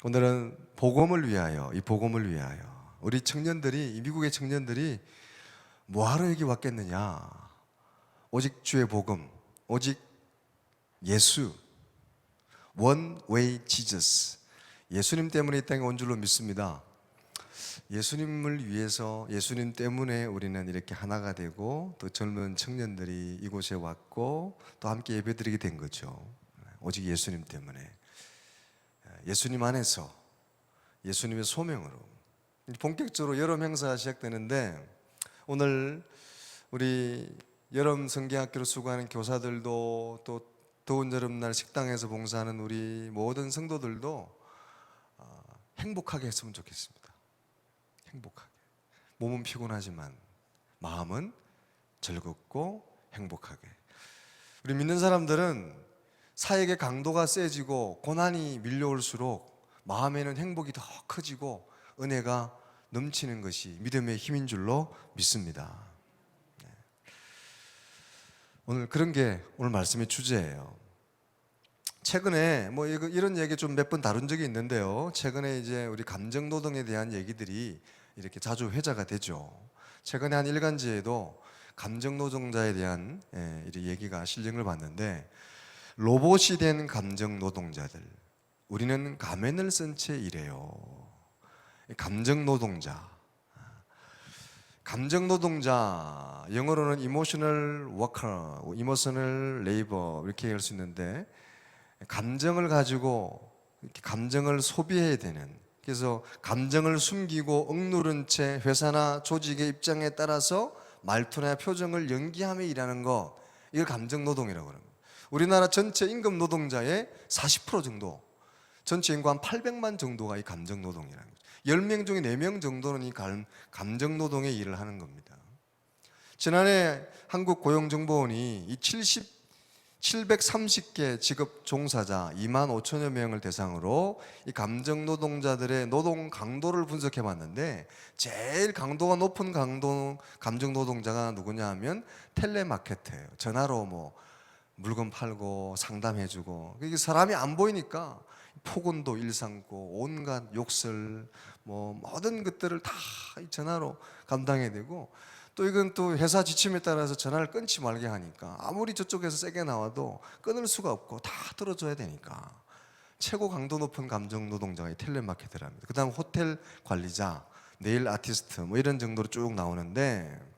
오늘은 복음을 위하여, 이 복음을 위하여 우리 청년들이, 이 미국의 청년들이 뭐하러 여기 왔겠느냐? 오직 주의 복음, 오직 예수, One way Jesus, 예수님 때문에 이 땅에 온 줄로 믿습니다. 예수님을 위해서, 예수님 때문에 우리는 이렇게 하나가 되고 또 젊은 청년들이 이곳에 왔고 또 함께 예배드리게 된 거죠. 오직 예수님 때문에, 예수님 안에서, 예수님의 소명으로 본격적으로 여름 행사가 시작되는데, 오늘 우리 여름 성경학교로 수고하는 교사들도 또 더운 여름날 식당에서 봉사하는 우리 모든 성도들도 행복하게 했으면 좋겠습니다. 행복하게. 몸은 피곤하지만 마음은 즐겁고 행복하게. 우리 믿는 사람들은 사역의 강도가 세지고 고난이 밀려올수록 마음에는 행복이 더 커지고 은혜가 넘치는 것이 믿음의 힘인 줄로 믿습니다. 오늘 그런 게 오늘 말씀의 주제예요. 최근에 뭐 이런 얘기 좀 몇 번 다룬 적이 있는데요. 최근에 이제 우리 감정 노동에 대한 얘기들이 이렇게 자주 회자가 되죠. 최근에 한 일간지에도 감정 노동자에 대한 얘기가 실령을 받는데, 로봇이 된 감정 노동자들, 우리는 가면을 쓴 채 일해요. 감정 노동자, 감정 노동자, 영어로는 emotional worker, emotional labor 이렇게 할 수 있는데, 감정을 가지고 감정을 소비해야 되는, 그래서 감정을 숨기고 억누른 채 회사나 조직의 입장에 따라서 말투나 표정을 연기하며 일하는 것, 이걸 감정 노동이라고 합니다. 우리나라 전체 임금 노동자의 40% 정도, 전체 인구 한 800만 정도가 이 감정 노동이라는 거죠. 10명 중에 4명 정도는 이 감정 노동의 일을 하는 겁니다. 지난해 한국고용정보원이 이 730개 직업 종사자 2만 5천여 명을 대상으로 이 감정 노동자들의 노동 강도를 분석해 봤는데, 제일 강도가 높은 감정 노동자가 누구냐 하면 텔레마케터예요. 전화로 뭐 물건 팔고 상담해주고, 이게 사람이 안 보이니까 폭언도 일삼고 온갖 욕설, 뭐 모든 것들을 다 전화로 감당해야 되고, 또 이건 또 회사 지침에 따라서 전화를 끊지 말게 하니까 아무리 저쪽에서 세게 나와도 끊을 수가 없고 다 들어줘야 되니까 최고 강도 높은 감정 노동자가 이 텔레마케터랍니다. 그 다음 호텔 관리자, 네일 아티스트 뭐 이런 정도로 쭉 나오는데,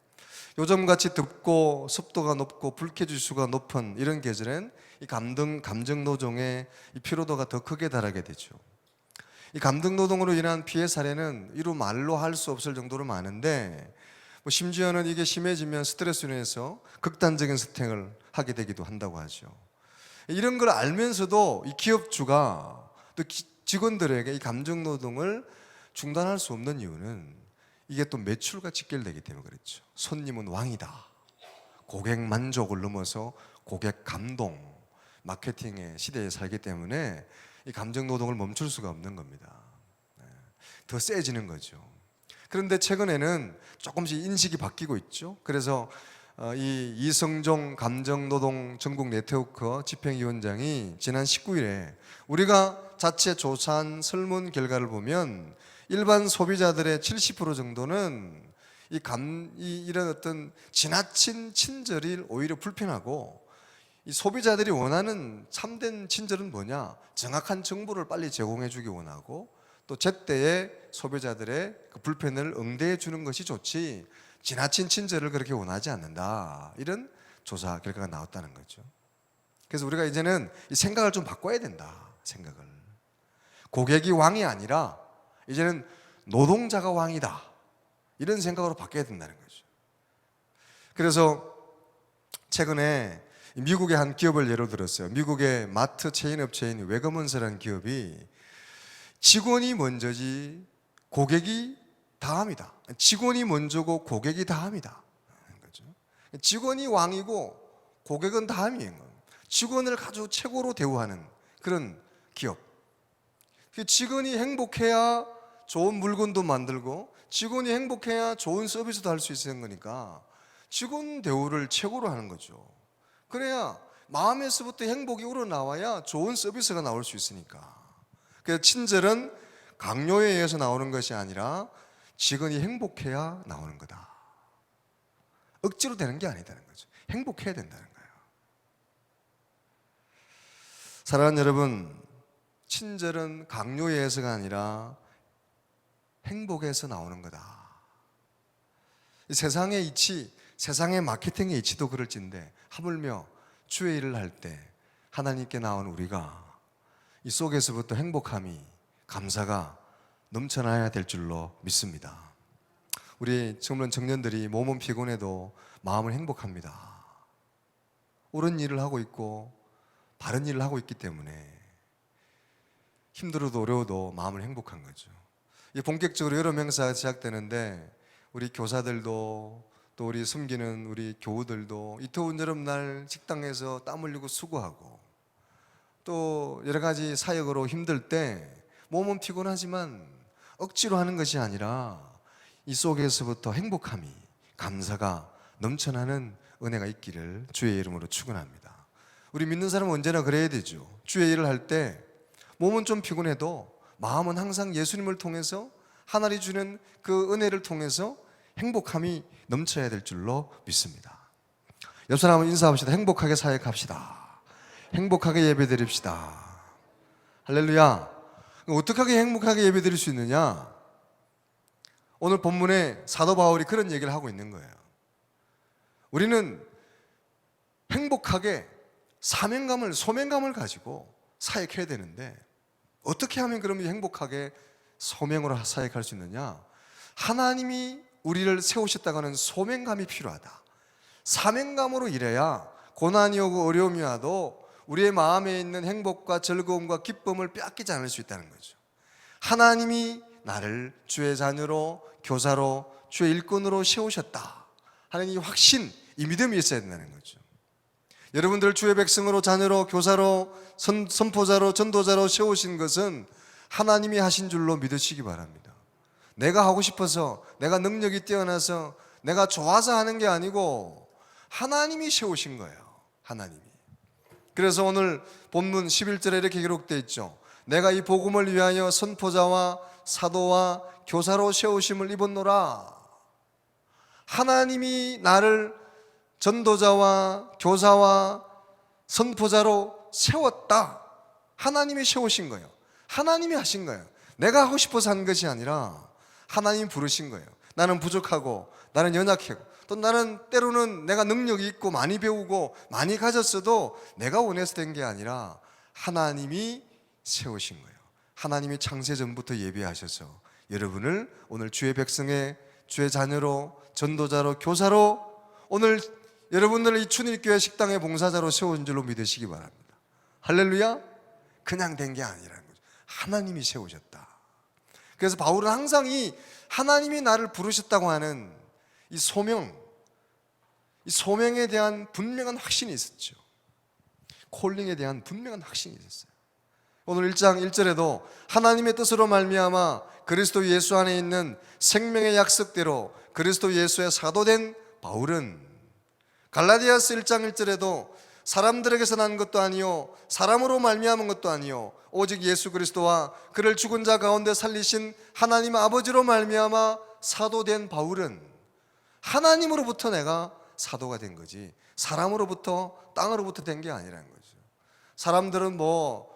요즘같이 덥고 습도가 높고 불쾌지수가 높은 이런 계절엔 이 감정 노동의 이 피로도가 더 크게 달하게 되죠. 이 감정 노동으로 인한 피해 사례는 이루 말로 할 수 없을 정도로 많은데, 뭐 심지어는 이게 심해지면 스트레스로 인해서 극단적인 선택을 하게 되기도 한다고 하죠. 이런 걸 알면서도 이 기업주가 또 직원들에게 이 감정 노동을 중단할 수 없는 이유는 이게 또 매출과 직결되기 때문에 그렇죠. 손님은 왕이다. 고객 만족을 넘어서 고객 감동, 마케팅의 시대에 살기 때문에 이 감정 노동을 멈출 수가 없는 겁니다. 더 세지는 거죠. 그런데 최근에는 조금씩 인식이 바뀌고 있죠. 그래서 이 이성종 감정노동 전국 네트워크 집행위원장이 지난 19일에 우리가 자체 조사한 설문 결과를 보면 일반 소비자들의 70% 정도는 이런 어떤 지나친 친절이 오히려 불편하고, 이 소비자들이 원하는 참된 친절은 뭐냐? 정확한 정보를 빨리 제공해 주기 원하고, 또 제때에 소비자들의 그 불편을 응대해 주는 것이 좋지 지나친 친절을 그렇게 원하지 않는다, 이런 조사 결과가 나왔다는 거죠. 그래서 우리가 이제는 이 생각을 좀 바꿔야 된다. 생각을, 고객이 왕이 아니라 이제는 노동자가 왕이다, 이런 생각으로 바뀌어야 된다는 거죠. 그래서 최근에 미국의 한 기업을 예로 들었어요. 미국의 마트 체인 업체인 웨거먼스라는 기업이 직원이 먼저지 고객이 다음이다. 직원이 먼저고 고객이 다음이다. 직원이 왕이고 고객은 다음인 거예요. 직원을 아주 최고로 대우하는 그런 기업. 직원이 행복해야 좋은 물건도 만들고, 직원이 행복해야 좋은 서비스도 할 수 있는 거니까 직원 대우를 최고로 하는 거죠. 그래야 마음에서부터 행복이 우러나와야 좋은 서비스가 나올 수 있으니까. 그 친절은 강요에 의해서 나오는 것이 아니라 직원이 행복해야 나오는 거다. 억지로 되는 게 아니다는 거죠. 행복해야 된다는 거예요. 사랑하는 여러분, 친절은 강요에 의해서가 아니라 행복에서 나오는 거다. 이 세상의 이치, 세상의 마케팅의 이치도 그럴진데 하물며 주의 일을 할 때 하나님께 나온 우리가 이 속에서부터 행복함이, 감사가 넘쳐나야 될 줄로 믿습니다. 우리 젊은 청년들이 몸은 피곤해도 마음은 행복합니다. 옳은 일을 하고 있고 바른 일을 하고 있기 때문에 힘들어도 어려워도 마음은 행복한 거죠. 본격적으로 여름 행사가 시작되는데 우리 교사들도 또 우리 섬기는 우리 교우들도 이 더운 여름날 식당에서 땀 흘리고 수고하고 또 여러 가지 사역으로 힘들 때 몸은 피곤하지만 억지로 하는 것이 아니라 이 속에서부터 행복함이, 감사가 넘쳐나는 은혜가 있기를 주의 이름으로 축원합니다. 우리 믿는 사람은 언제나 그래야 되죠. 주의 일을 할 때 몸은 좀 피곤해도 마음은 항상 예수님을 통해서 하나님이 주는 그 은혜를 통해서 행복함이 넘쳐야 될 줄로 믿습니다. 옆 사람은 인사합시다. 행복하게 사역합시다. 행복하게 예배드립시다. 할렐루야. 어떻게 행복하게 예배드릴 수 있느냐? 오늘 본문에 사도 바울이 그런 얘기를 하고 있는 거예요. 우리는 행복하게 사명감을, 소명감을 가지고 사역해야 되는데 어떻게 하면 그러면 행복하게 소명으로 사역할 수 있느냐? 하나님이 우리를 세우셨다고 하는 소명감이 필요하다. 사명감으로 일해야 고난이 오고 어려움이 와도 우리의 마음에 있는 행복과 즐거움과 기쁨을 빼앗기지 않을 수 있다는 거죠. 하나님이 나를 주의 자녀로, 교사로, 주의 일꾼으로 세우셨다 하는 이 확신, 이 믿음이 있어야 된다는 거죠. 여러분들 주의 백성으로, 자녀로, 교사로, 선포자로, 전도자로 세우신 것은 하나님이 하신 줄로 믿으시기 바랍니다. 내가 하고 싶어서, 내가 능력이 뛰어나서, 내가 좋아서 하는 게 아니고 하나님이 세우신 거예요. 하나님이. 그래서 오늘 본문 11절에 이렇게 기록되어 있죠. 내가 이 복음을 위하여 선포자와 사도와 교사로 세우심을 입었노라. 하나님이 나를 전도자와 교사와 선포자로 세웠다. 하나님이 세우신 거예요. 하나님이 하신 거예요. 내가 하고 싶어서 한 것이 아니라 하나님이 부르신 거예요. 나는 부족하고 나는 연약하고 또 나는 때로는 내가 능력이 있고 많이 배우고 많이 가졌어도 내가 원해서 된 게 아니라 하나님이 세우신 거예요. 하나님이 창세전부터 예비하셔서 여러분을 오늘 주의 백성의 주의 자녀로, 전도자로, 교사로, 오늘 여러분들을 이 춘일교회 식당의 봉사자로 세운 줄로 믿으시기 바랍니다. 할렐루야. 그냥 된 게 아니라는 거죠. 하나님이 세우셨다. 그래서 바울은 항상 이 하나님이 나를 부르셨다고 하는 이 소명, 이 소명에 대한 분명한 확신이 있었죠. 콜링에 대한 분명한 확신이 있었어요. 오늘 1장 1절에도 하나님의 뜻으로 말미암아 그리스도 예수 안에 있는 생명의 약속대로 그리스도 예수의 사도된 바울은 갈라디아서 1장 1절에도 사람들에게서 난 것도 아니요 사람으로 말미암은 것도 아니요 오직 예수 그리스도와 그를 죽은 자 가운데 살리신 하나님 아버지로 말미암아 사도된 바울은 하나님으로부터 내가 사도가 된 거지 사람으로부터, 땅으로부터 된 게 아니라는 거죠. 사람들은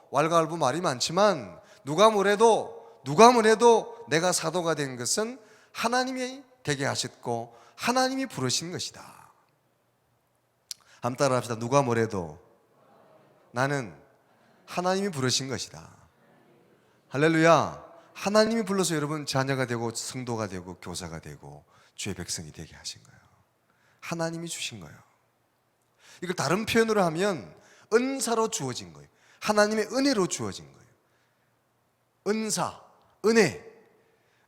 왈가왈부 말이 많지만 누가 뭐래도 내가 사도가 된 것은 하나님이 되게 하셨고 하나님이 부르신 것이다. 한번 따라 합시다. 누가 뭐래도 나는 하나님이 부르신 것이다. 할렐루야. 하나님이 불러서 여러분 자녀가 되고 성도가 되고 교사가 되고 주의 백성이 되게 하신 거예요. 하나님이 주신 거예요. 이걸 다른 표현으로 하면 은사로 주어진 거예요. 하나님의 은혜로 주어진 거예요. 은사, 은혜.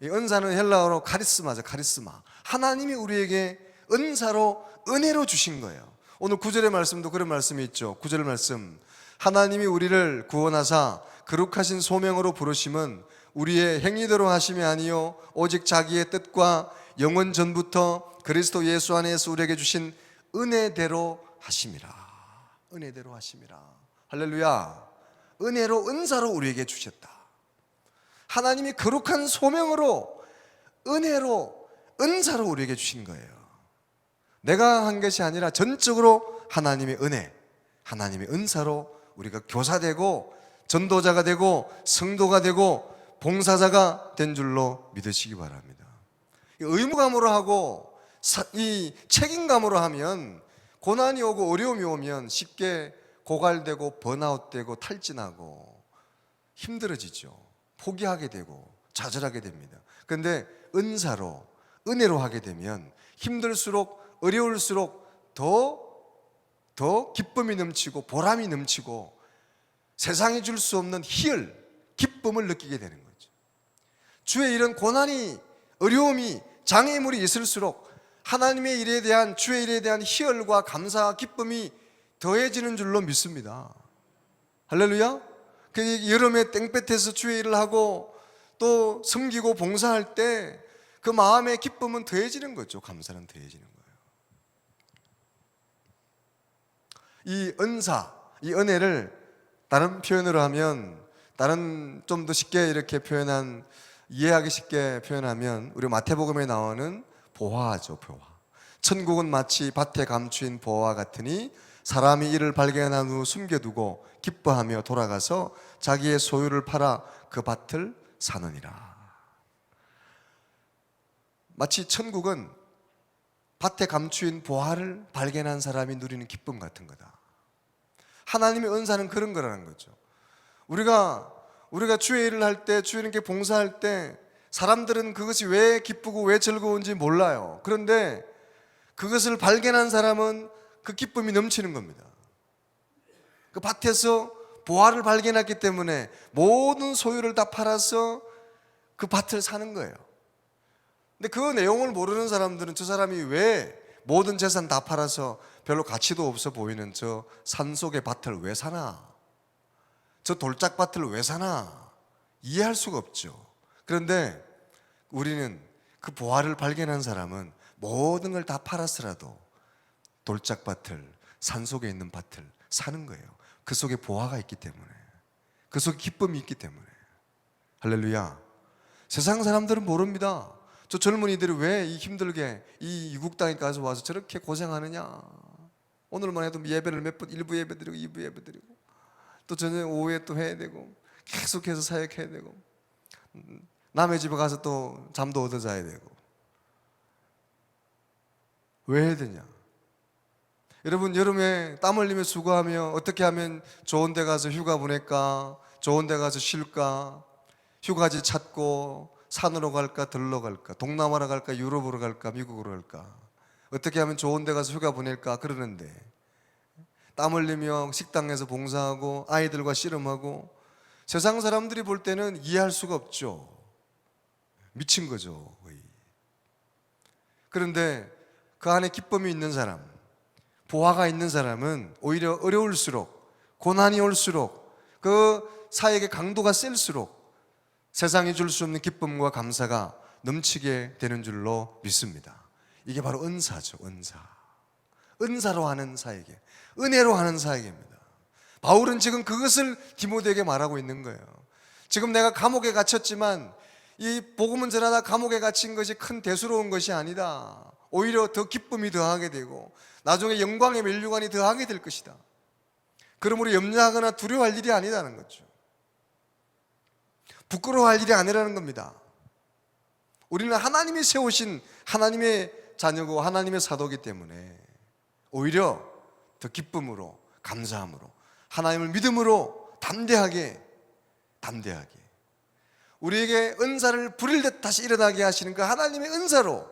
이 은사는 헬라어로 카리스마죠. 카리스마. 하나님이 우리에게 은사로, 은혜로 주신 거예요. 오늘 9절의 말씀도 그런 말씀이 있죠. 9절 말씀. 하나님이 우리를 구원하사 거룩하신 소명으로 부르심은 우리의 행위대로 하심이 아니요 오직 자기의 뜻과 영원 전부터 그리스도 예수 안에서 우리에게 주신 은혜대로 하심이라. 은혜대로 하심이라. 할렐루야. 은혜로, 은사로 우리에게 주셨다. 하나님이 거룩한 소명으로, 은혜로, 은사로 우리에게 주신 거예요. 내가 한 것이 아니라 전적으로 하나님의 은혜, 하나님의 은사로 우리가 교사되고 전도자가 되고 성도가 되고 봉사자가 된 줄로 믿으시기 바랍니다. 의무감으로 하고 이 책임감으로 하면 고난이 오고 어려움이 오면 쉽게 고갈되고 번아웃되고 탈진하고 힘들어지죠. 포기하게 되고 좌절하게 됩니다. 그런데 은사로, 은혜로 하게 되면 힘들수록 어려울수록 더 기쁨이 넘치고 보람이 넘치고 세상이 줄 수 없는 희열, 기쁨을 느끼게 되는 거죠. 주의 이런 고난이, 어려움이, 장애물이 있을수록 하나님의 일에 대한, 주의 일에 대한 희열과 감사와 기쁨이 더해지는 줄로 믿습니다. 할렐루야. 여름에 땡볕에서 주의 일을 하고 또 섬기고 봉사할 때 그 마음의 기쁨은 더해지는 거죠. 감사는 더해지는 거예요. 이 은사, 이 은혜를 다른 표현으로 하면, 다른 좀 더 쉽게 이렇게 표현한, 이해하기 쉽게 표현하면 우리 마태복음에 나오는 보화죠. 보화. 천국은 마치 밭에 감추인 보화와 같으니 사람이 이를 발견한 후 숨겨두고 기뻐하며 돌아가서 자기의 소유를 팔아 그 밭을 사느니라. 마치 천국은 밭에 감추인 보화를 발견한 사람이 누리는 기쁨 같은 거다. 하나님의 은사는 그런 거라는 거죠. 우리가 주의 일을 할 때, 주님께 봉사할 때 사람들은 그것이 왜 기쁘고 왜 즐거운지 몰라요. 그런데 그것을 발견한 사람은 그 기쁨이 넘치는 겁니다. 그 밭에서 보화를 발견했기 때문에 모든 소유를 다 팔아서 그 밭을 사는 거예요. 근데 그 내용을 모르는 사람들은 저 사람이 왜 모든 재산 다 팔아서 별로 가치도 없어 보이는 저 산속의 밭을 왜 사나? 저 돌짝밭을 왜 사나? 이해할 수가 없죠. 그런데 우리는 그 보화를 발견한 사람은 모든 걸 다 팔았으라도 돌짝밭을, 산속에 있는 밭을 사는 거예요. 그 속에 보화가 있기 때문에, 그 속에 기쁨이 있기 때문에. 할렐루야. 세상 사람들은 모릅니다. 저 젊은이들이 왜 이 힘들게 이 이국 땅에 가서 와서 저렇게 고생하느냐. 오늘만 해도 예배를 몇 번, 1부 예배 드리고 2부 예배 드리고 또 저녁 오후에 또 해야 되고 계속해서 사역해야 되고 남의 집에 가서 또 잠도 얻어 자야 되고. 왜 해야 되냐? 여러분, 여름에 땀 흘리며 수고하며 어떻게 하면 좋은 데 가서 휴가 보낼까? 좋은 데 가서 쉴까? 휴가지 찾고 산으로 갈까? 들러 갈까? 동남아로 갈까? 유럽으로 갈까? 미국으로 갈까? 어떻게 하면 좋은 데 가서 휴가 보낼까? 그러는데 땀 흘리며 식당에서 봉사하고 아이들과 씨름하고 세상 사람들이 볼 때는 이해할 수가 없죠. 미친 거죠, 거의. 그런데 그 안에 기쁨이 있는 사람, 보화가 있는 사람은 오히려 어려울수록, 고난이 올수록, 그 사역의 강도가 셀수록 세상이 줄 수 없는 기쁨과 감사가 넘치게 되는 줄로 믿습니다. 이게 바로 은사죠. 은사로 하는 사역에, 은혜로 하는 사역입니다. 바울은 지금 그것을 디모데에게 말하고 있는 거예요. 지금 내가 감옥에 갇혔지만 이 복음을 전하다 감옥에 갇힌 것이 큰 대수로운 것이 아니다. 오히려 더 기쁨이 더하게 되고 나중에 영광의 면류관이 더하게 될 것이다. 그러므로 염려하거나 두려워할 일이 아니라는 거죠. 부끄러워할 일이 아니라는 겁니다. 우리는 하나님이 세우신 하나님의 자녀고 하나님의 사도이기 때문에 오히려 더 기쁨으로, 감사함으로, 하나님을 믿음으로 담대하게 우리에게 은사를 부릴 듯 다시 일어나게 하시는 그 하나님의 은사로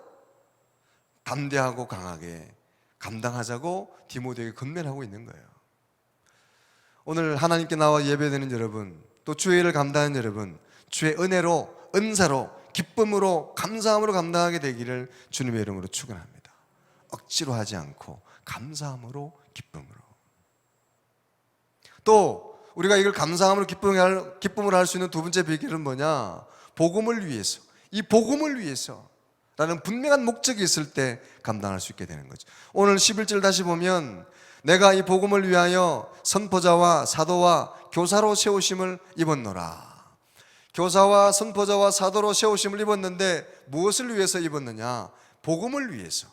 담대하고 강하게 감당하자고 디모데에게 권면하고 있는 거예요. 오늘 하나님께 나와 예배드리는 여러분, 또 주의 일을 감당하는 여러분, 주의 은혜로, 은사로, 기쁨으로, 감사함으로 감당하게 되기를 주님의 이름으로 축원합니다. 억지로 하지 않고 감사함으로, 기쁨으로. 또 우리가 이걸 감사함으로 기쁨으로 할 수 있는 두 번째 비결은 뭐냐? 복음을 위해서, 이 복음을 위해서 라는 분명한 목적이 있을 때 감당할 수 있게 되는 거죠. 오늘 11절 다시 보면 내가 이 복음을 위하여 선포자와 사도와 교사로 세우심을 입었노라. 교사와 선포자와 사도로 세우심을 입었는데 무엇을 위해서 입었느냐? 복음을 위해서.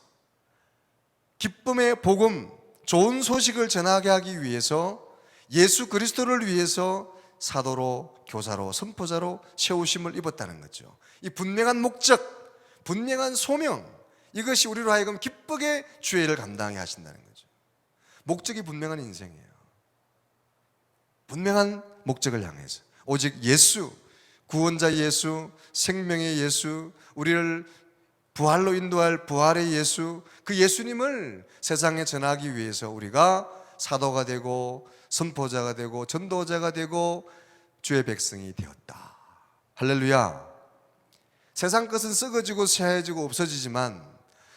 기쁨의 복음, 좋은 소식을 전하게 하기 위해서, 예수 그리스도를 위해서 사도로, 교사로, 선포자로 세우심을 입었다는 거죠. 이 분명한 목적, 분명한 소명, 이것이 우리로 하여금 기쁘게 주의 일을 감당하게 하신다는 거죠. 목적이 분명한 인생이에요. 분명한 목적을 향해서 오직 예수, 구원자 예수, 생명의 예수, 우리를 부활로 인도할 부활의 예수, 그 예수님을 세상에 전하기 위해서 우리가 사도가 되고 선포자가 되고 전도자가 되고 주의 백성이 되었다. 할렐루야. 세상 것은 썩어지고 쇠해지고 없어지지만,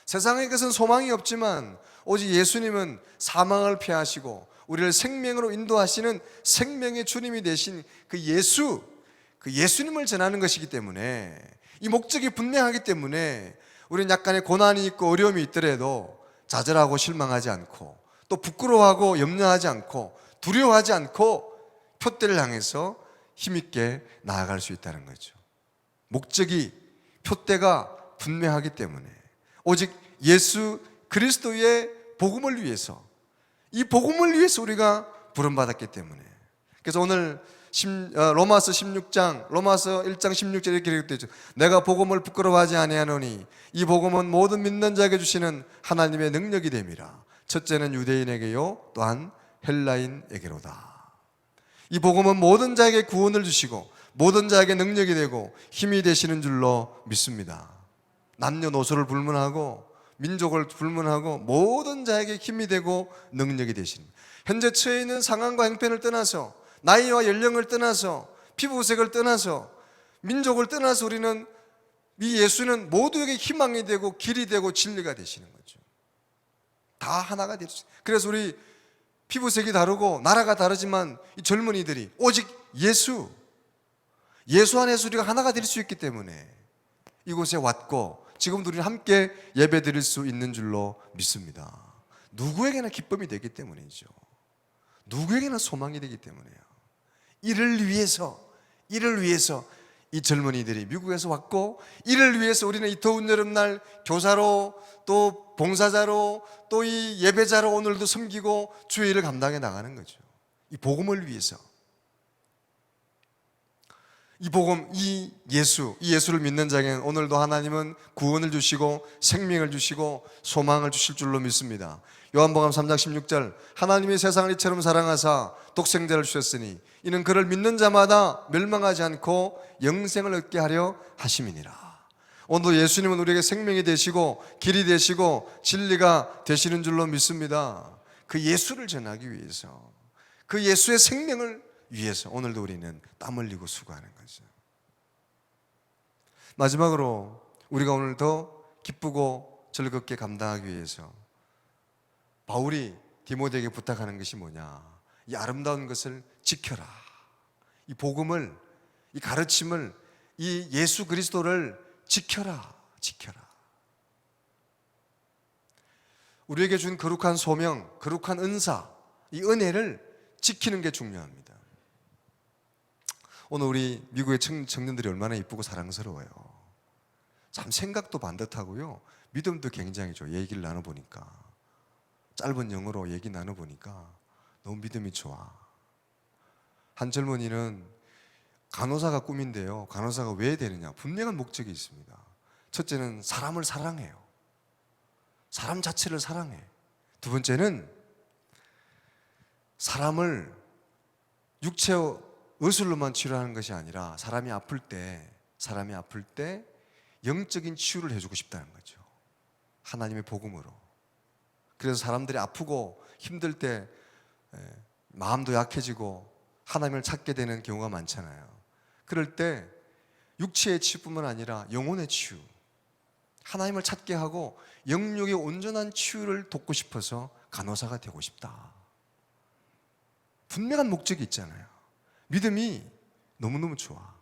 세상의 것은 소망이 없지만, 오직 예수님은 사망을 피하시고 우리를 생명으로 인도하시는 생명의 주님이 되신 그 예수, 그 예수님을 전하는 것이기 때문에, 이 목적이 분명하기 때문에 우리는 약간의 고난이 있고 어려움이 있더라도 좌절하고 실망하지 않고, 또 부끄러워하고 염려하지 않고 두려워하지 않고 표대를 향해서 힘있게 나아갈 수 있다는 거죠. 목적이, 표대가 분명하기 때문에, 오직 예수 그리스도의 복음을 위해서, 이 복음을 위해서 우리가 부름받았기 때문에. 그래서 오늘 로마서 16장, 로마서 1장 16절에 이렇게 기록되어 있죠. 내가 복음을 부끄러워하지 아니하노니 이 복음은 모든 믿는 자에게 주시는 하나님의 능력이 됨이라. 첫째는 유대인에게요, 또한 헬라인에게로다. 이 복음은 모든 자에게 구원을 주시고 모든 자에게 능력이 되고 힘이 되시는 줄로 믿습니다. 남녀노소를 불문하고 민족을 불문하고 모든 자에게 힘이 되고 능력이 되십니다. 현재 처해 있는 상황과 형편을 떠나서, 나이와 연령을 떠나서, 피부색을 떠나서, 민족을 떠나서 우리는, 이 예수는 모두에게 희망이 되고 길이 되고 진리가 되시는 거죠. 다 하나가 될 수 있어요. 그래서 우리 피부색이 다르고 나라가 다르지만 이 젊은이들이 오직 예수 안에서 우리가 하나가 될 수 있기 때문에 이곳에 왔고 지금도 우리는 함께 예배 드릴 수 있는 줄로 믿습니다. 누구에게나 기쁨이 되기 때문이죠. 누구에게나 소망이 되기 때문이에요. 이를 위해서 이 젊은이들이 미국에서 왔고, 이를 위해서 우리는 이 더운 여름날 교사로, 또 봉사자로, 또 이 예배자로 오늘도 섬기고 주의 일을 감당해 나가는 거죠. 이 복음을 위해서. 이 복음, 이 예수를 믿는 자에게는 오늘도 하나님은 구원을 주시고 생명을 주시고 소망을 주실 줄로 믿습니다. 요한복음 3장 16절, 하나님이 세상을 이처럼 사랑하사 독생자를 주셨으니 이는 그를 믿는 자마다 멸망하지 않고 영생을 얻게 하려 하심이니라. 오늘도 예수님은 우리에게 생명이 되시고 길이 되시고 진리가 되시는 줄로 믿습니다. 그 예수를 전하기 위해서, 그 예수의 생명을 위해서 오늘도 우리는 땀 흘리고 수고하는 거죠. 마지막으로 우리가 오늘 더 기쁘고 즐겁게 감당하기 위해서 바울이 디모데에게 부탁하는 것이 뭐냐? 이 아름다운 것을 지켜라. 이 복음을, 이 가르침을, 이 예수 그리스도를 지켜라. 우리에게 준 거룩한 소명, 거룩한 은사, 이 은혜를 지키는 게 중요합니다. 오늘 우리 미국의 청년들이 얼마나 이쁘고 사랑스러워요. 참 생각도 반듯하고요, 믿음도 굉장히 좋아요. 얘기를 나눠보니까, 짧은 영어로 얘기 나눠보니까 너무 믿음이 좋아. 한 젊은이는 간호사가 꿈인데요, 간호사가 왜 되느냐? 분명한 목적이 있습니다. 첫째는 사람을 사랑해요. 사람 자체를 사랑해. 두 번째는 사람을 육체 의술로만 치료하는 것이 아니라 사람이 아플 때 영적인 치유를 해주고 싶다는 거죠. 하나님의 복음으로. 그래서 사람들이 아프고 힘들 때 마음도 약해지고 하나님을 찾게 되는 경우가 많잖아요. 그럴 때 육체의 치유뿐만 아니라 영혼의 치유, 하나님을 찾게 하고 영육의 온전한 치유를 돕고 싶어서 간호사가 되고 싶다. 분명한 목적이 있잖아요. 믿음이 너무너무 좋아.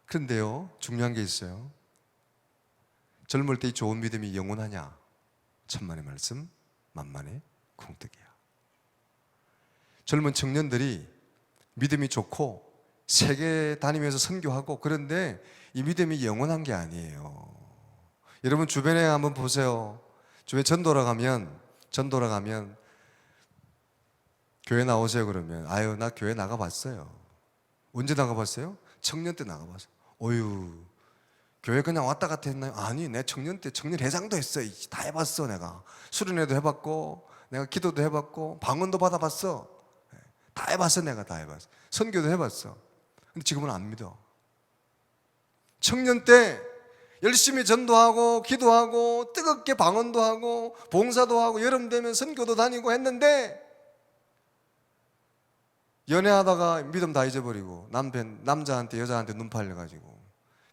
그런데요, 중요한 게 있어요. 젊을 때 이 좋은 믿음이 영원하냐? 천만의 말씀, 만만의 공덕이야. 젊은 청년들이 믿음이 좋고 세계 다니면서 선교하고, 그런데 이 믿음이 영원한 게 아니에요. 여러분 주변에 한번 보세요. 주변에 전도라 가면 교회 나오세요 그러면 아유 나 교회 나가봤어요. 언제 나가봤어요? 청년 때 나가봤어요. 어유 교회 그냥 왔다 갔다 했나요? 아니 내 청년 때 청년회장도 했어. 다 해봤어. 내가 수련회도 해봤고 내가 기도도 해봤고 방언도 받아봤어. 다 해봤어. 내가 다 해봤어. 선교도 해봤어. 근데 지금은 안 믿어. 청년 때 열심히 전도하고 기도하고 뜨겁게 방언도 하고 봉사도 하고 여름 되면 선교도 다니고 했는데 연애하다가 믿음 다 잊어버리고 남자한테 여자한테 눈 팔려가지고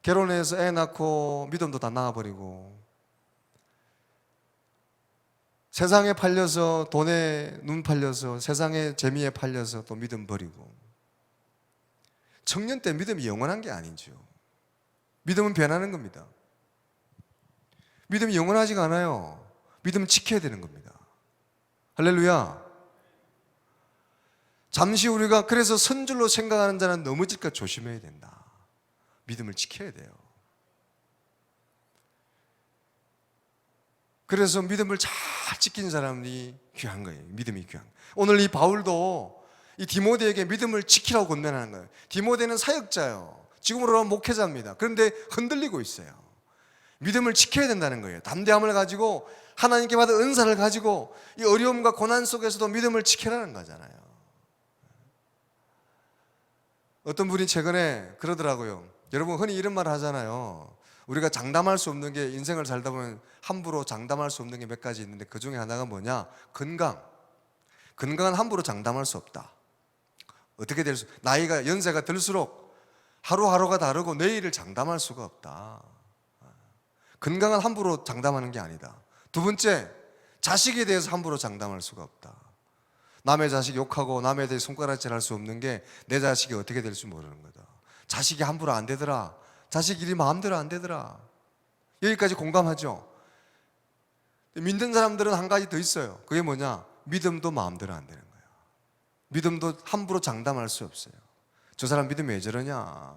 결혼해서 애 낳고 믿음도 다 나가버리고 세상에 팔려서 돈에 눈 팔려서 세상의 재미에 팔려서 또 믿음 버리고. 청년 때 믿음이 영원한 게 아니죠. 믿음은 변하는 겁니다. 믿음이 영원하지가 않아요. 믿음은 지켜야 되는 겁니다. 할렐루야. 잠시 우리가 그래서 선줄로 생각하는 자는 넘어질까 조심해야 된다. 믿음을 지켜야 돼요. 그래서 믿음을 잘 지킨 사람이 귀한 거예요. 믿음이 귀한 거예요. 오늘 이 바울도 이 디모데에게 믿음을 지키라고 권면하는 거예요. 디모데는 사역자예요. 지금으로는 목회자입니다. 그런데 흔들리고 있어요. 믿음을 지켜야 된다는 거예요. 담대함을 가지고 하나님께 받은 은사를 가지고 이 어려움과 고난 속에서도 믿음을 지켜라는 거잖아요. 어떤 분이 최근에 그러더라고요. 여러분 흔히 이런 말을 하잖아요. 우리가 장담할 수 없는 게, 인생을 살다 보면 함부로 장담할 수 없는 게 몇 가지 있는데 그 중에 하나가 뭐냐? 건강은 함부로 장담할 수 없다. 어떻게 나이가 연세가 들수록 하루하루가 다르고 내일을 장담할 수가 없다. 건강은 함부로 장담하는 게 아니다. 두 번째, 자식에 대해서 함부로 장담할 수가 없다. 남의 자식 욕하고 남에 대해 손가락질 할 수 없는 게 내 자식이 어떻게 될지 모르는 거다. 자식이 함부로 안 되더라. 자식 일이 마음대로 안 되더라. 여기까지 공감하죠? 믿는 사람들은 한 가지 더 있어요. 그게 뭐냐? 믿음도 마음대로 안 되는 거예요. 믿음도 함부로 장담할 수 없어요. 저 사람 믿음이 왜 저러냐?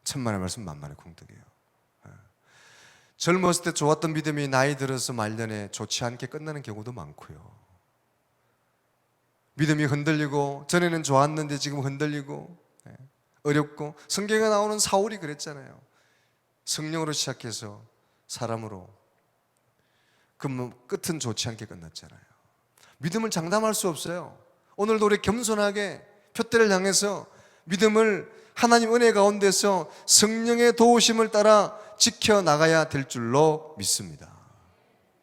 천만의 말씀 만만의 공덕이에요. 젊었을 때 좋았던 믿음이 나이 들어서 말년에 좋지 않게 끝나는 경우도 많고요. 믿음이 흔들리고 전에는 좋았는데 지금 흔들리고 어렵고, 성경에 나오는 사울이 그랬잖아요. 성령으로 시작해서 사람으로 그 끝은 좋지 않게 끝났잖아요. 믿음을 장담할 수 없어요. 오늘도 우리 겸손하게 표대를 향해서 믿음을 하나님 은혜 가운데서 성령의 도우심을 따라 지켜나가야 될 줄로 믿습니다.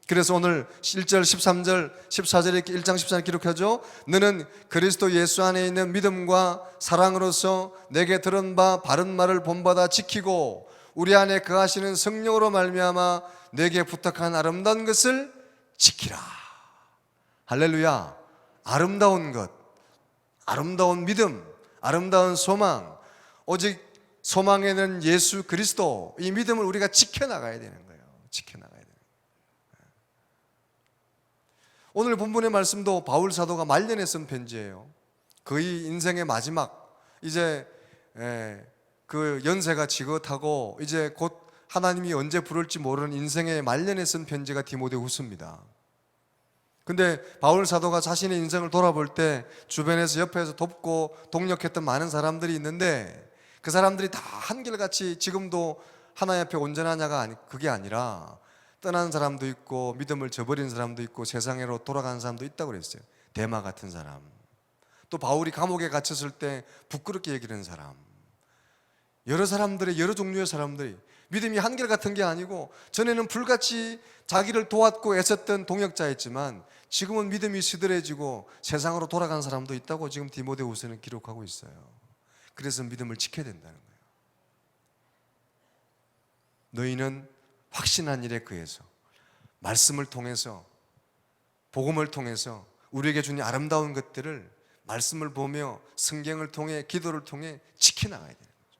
그래서 오늘 1절, 13절, 14절에 이렇게 1장 14절 기록하죠. 너는 그리스도 예수 안에 있는 믿음과 사랑으로서 내게 들은 바 바른 말을 본받아 지키고 우리 안에 거하시는 성령으로 말미암아 내게 부탁한 아름다운 것을 지키라. 할렐루야. 아름다운 것, 아름다운 믿음, 아름다운 소망, 오직 소망에는 예수 그리스도, 이 믿음을 우리가 지켜나가야 되는 거예요. 지켜나가야 돼요. 오늘 본문의 말씀도 바울 사도가 말년에 쓴 편지예요. 거의 인생의 마지막, 이제 그 연세가 지긋하고 이제 곧 하나님이 언제 부를지 모르는 인생의 말년에 쓴 편지가 디모데후서입니다. 근데 바울 사도가 자신의 인생을 돌아볼 때 주변에서 옆에서 돕고 동력했던 많은 사람들이 있는데 그 사람들이 다 한결같이 지금도 하나님 앞에 온전하냐가 그게 아니라 떠난 사람도 있고 믿음을 저버린 사람도 있고 세상으로 돌아가는 사람도 있다고 그랬어요. 데마 같은 사람, 또 바울이 감옥에 갇혔을 때 부끄럽게 여기는 사람, 여러 사람들의 여러 종류의 사람들이 믿음이 한결같은 게 아니고 전에는 불같이 자기를 도왔고 애썼던 동역자였지만 지금은 믿음이 시들해지고 세상으로 돌아간 사람도 있다고 지금 디모데후서는 기록하고 있어요. 그래서 믿음을 지켜야 된다는 거예요. 너희는 확신한 일에 의해서 말씀을 통해서 복음을 통해서 우리에게 주는 아름다운 것들을 말씀을 보며 성경을 통해 기도를 통해 지켜나가야 되는 거죠.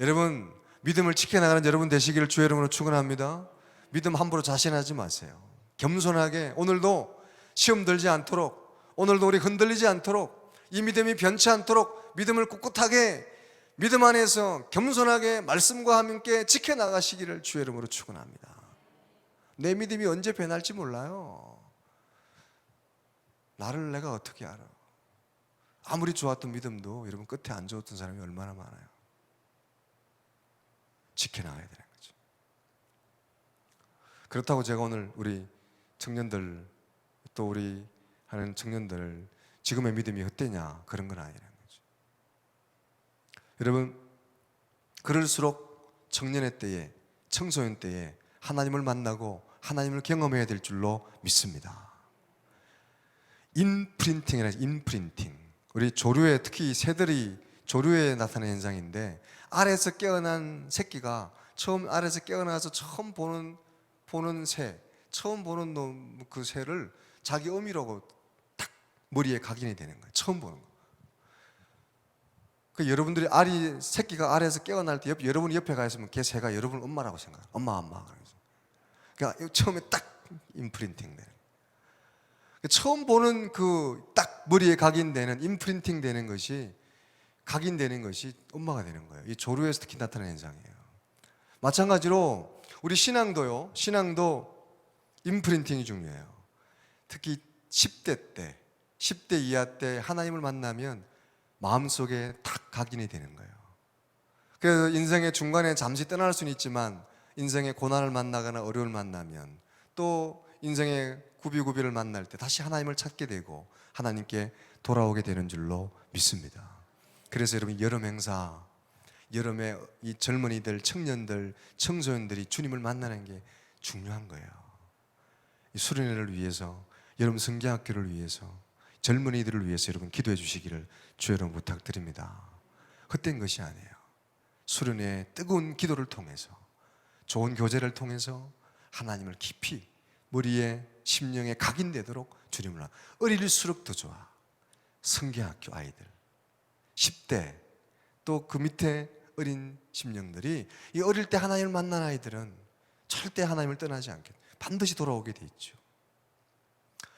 여러분 믿음을 지켜나가는 여러분 되시기를 주의 이름으로 축원합니다. 믿음 함부로 자신하지 마세요. 겸손하게 오늘도 시험 들지 않도록, 오늘도 우리 흔들리지 않도록 이 믿음이 변치 않도록 믿음을 꿋꿋하게 믿음 안에서 겸손하게 말씀과 함께 지켜나가시기를 주의 이름으로 축원합니다. 내 믿음이 언제 변할지 몰라요. 나를 내가 어떻게 알아? 아무리 좋았던 믿음도 여러분 끝에 안 좋았던 사람이 얼마나 많아요. 지켜나가야 되는 거죠. 그렇다고 제가 오늘 우리 청년들 또 우리 하는 청년들 지금의 믿음이 헛되냐 그런 건 아니라는 거죠. 여러분 그럴수록 청년의 때에 청소년 때에 하나님을 만나고 하나님을 경험해야 될 줄로 믿습니다. 인프린팅이라 인프린팅. 우리 조류에 특히 새들이 조류에 나타나는 현상인데 알에서 깨어난 새끼가 처음 알에서 깨어나서 처음 보는 새, 처음 보는 그 새를 자기 어미라고 딱 머리에 각인이 되는 거예요. 처음 보는 거. 그 여러분들이 새끼가 알에서 깨어날 때 여러분이 옆에 가 있으면 걔 새가 여러분 엄마라고 생각해요. 엄마. 그러니까 처음에 딱 인프린팅 되는. 처음 보는 그 딱 머리에 각인되는 인프린팅 되는 것이 각인되는 것이 엄마가 되는 거예요. 이 조류에서 특히 나타나는 현상이에요. 마찬가지로 우리 신앙도요. 신앙도 인프린팅이 중요해요. 특히 10대 때, 10대 이하 때 하나님을 만나면 마음속에 딱 각인이 되는 거예요. 그래서 인생의 중간에 잠시 떠날 수는 있지만 인생의 고난을 만나거나 어려움을 만나면 또 인생의 구비구비를 만날 때 다시 하나님을 찾게 되고 하나님께 돌아오게 되는 줄로 믿습니다. 그래서 여러분 여름 행사, 여름에 이 젊은이들, 청년들, 청소년들이 주님을 만나는 게 중요한 거예요. 이 수련회를 위해서, 여러분 성경학교를 위해서, 젊은이들을 위해서 여러분 기도해 주시기를 주여 여러분 부탁드립니다. 헛된 것이 아니에요. 수련회의 뜨거운 기도를 통해서, 좋은 교제를 통해서 하나님을 깊이 머리에 심령에 각인되도록 주님을 어릴수록 더 좋아. 성경학교 아이들 10대 또 그 밑에 어린 심령들이 이 어릴 때 하나님을 만난 아이들은 절대 하나님을 떠나지 않게 반드시 돌아오게 돼 있죠.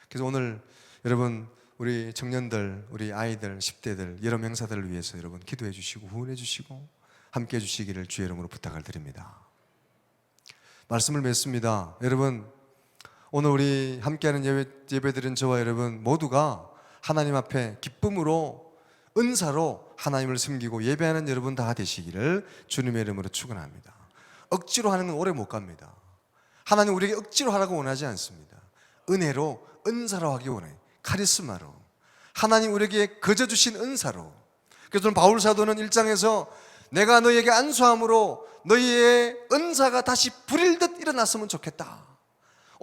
그래서 오늘 여러분 우리 청년들, 우리 아이들, 10대들 여러 명사들을 위해서 여러분 기도해 주시고 후원해 주시고 함께 해 주시기를 주의 이름으로 부탁을 드립니다. 말씀을 맺습니다. 여러분 오늘 우리 함께하는 예배드린 저와 여러분 모두가 하나님 앞에 기쁨으로 은사로 하나님을 섬기고 예배하는 여러분 다 되시기를 주님의 이름으로 축원합니다. 억지로 하는 건 오래 못 갑니다. 하나님 우리에게 억지로 하라고 원하지 않습니다. 은혜로 은사로 하기 원해요. 카리스마로 하나님 우리에게 거저 주신 은사로. 그래서 바울 사도는 1장에서 내가 너희에게 안수함으로 너희의 은사가 다시 불일듯 일어났으면 좋겠다.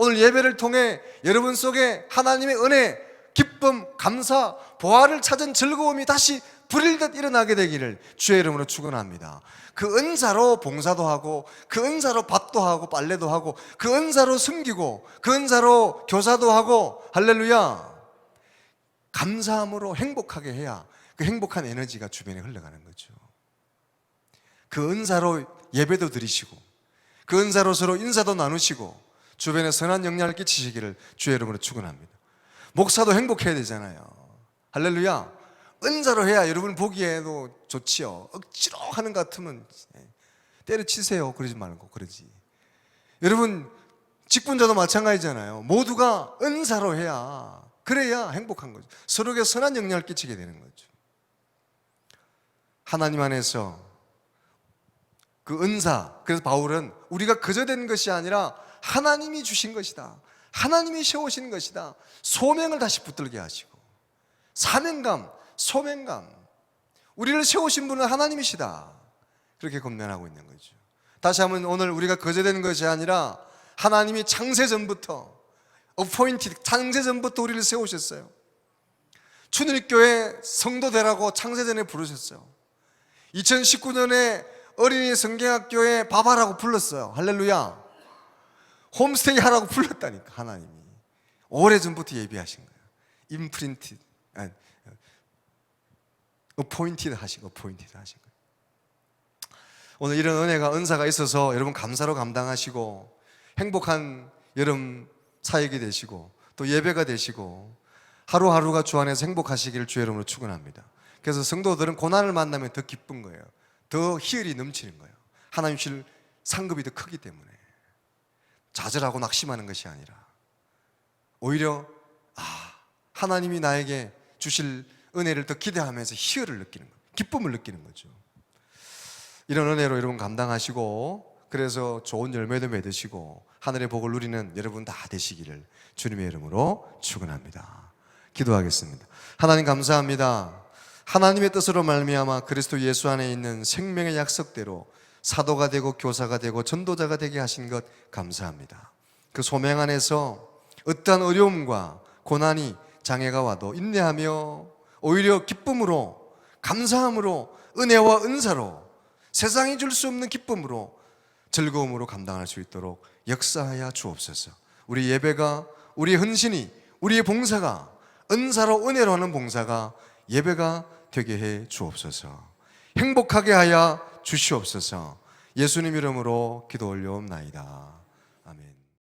오늘 예배를 통해 여러분 속에 하나님의 은혜, 기쁨, 감사, 보화를 찾은 즐거움이 다시 불일듯 일어나게 되기를 주의 이름으로 축원합니다. 그 은사로 봉사도 하고 그 은사로 밥도 하고 빨래도 하고 그 은사로 섬기고 그 은사로 교사도 하고 할렐루야 감사함으로 행복하게 해야 그 행복한 에너지가 주변에 흘러가는 거죠. 그 은사로 예배도 드리시고 그 은사로 서로 인사도 나누시고 주변에 선한 영향을 끼치시기를 주의 이름으로 축원합니다. 목사도 행복해야 되잖아요. 할렐루야. 은사로 해야 여러분 보기에도 좋지요. 억지로 하는 것 같으면 때려치세요. 그러지 말고 그러지. 여러분 직분자도 마찬가지잖아요. 모두가 은사로 해야 그래야 행복한 거죠. 서로에게 선한 영향을 끼치게 되는 거죠. 하나님 안에서 그 은사, 그래서 바울은 우리가 거저 된 것이 아니라 하나님이 주신 것이다. 하나님이 세우신 것이다. 소명을 다시 붙들게 하시고 사명감, 소명감 우리를 세우신 분은 하나님이시다. 그렇게 권면하고 있는 거죠. 다시 한번 오늘 우리가 거저 된 것이 아니라 하나님이 창세전부터 appointed, 창세전부터 우리를 세우셨어요. 추누리교회 성도 되라고 창세전에 부르셨어요. 2019년에 어린이 성경학교에 밥하라고 불렀어요. 할렐루야. 홈스테이 하라고 불렀다니까 하나님이. 오래전부터 예비하신 거예요. 임프린티드, appointed 하신 거예요. 오늘 이런 은혜가 은사가 있어서 여러분 감사로 감당하시고 행복한 여름 사역이 되시고 또 예배가 되시고 하루하루가 주 안에서 행복하시기를 주의 이름으로 축원합니다. 그래서 성도들은 고난을 만나면 더 기쁜 거예요. 더 희열이 넘치는 거예요. 하나님 주실 상급이 더 크기 때문에. 좌절하고 낙심하는 것이 아니라 오히려 하나님이 나에게 주실 은혜를 더 기대하면서 희열을 느끼는 거예요. 기쁨을 느끼는 거죠. 이런 은혜로 여러분 감당하시고, 그래서 좋은 열매도 맺으시고 하늘의 복을 누리는 여러분 다 되시기를 주님의 이름으로 축원합니다. 기도하겠습니다. 하나님 감사합니다. 하나님의 뜻으로 말미암아 그리스도 예수 안에 있는 생명의 약속대로 사도가 되고 교사가 되고 전도자가 되게 하신 것 감사합니다. 그 소명 안에서 어떠한 어려움과 고난이 장애가 와도 인내하며 오히려 기쁨으로, 감사함으로, 은혜와 은사로, 세상이 줄 수 없는 기쁨으로, 즐거움으로 감당할 수 있도록 역사하여 주옵소서. 우리 예배가, 우리의 헌신이, 우리의 봉사가 은사로 은혜로 하는 봉사가 예배가 되게 해 주옵소서. 행복하게 하여 주시옵소서. 예수님 이름으로 기도 올려옵나이다. 아멘.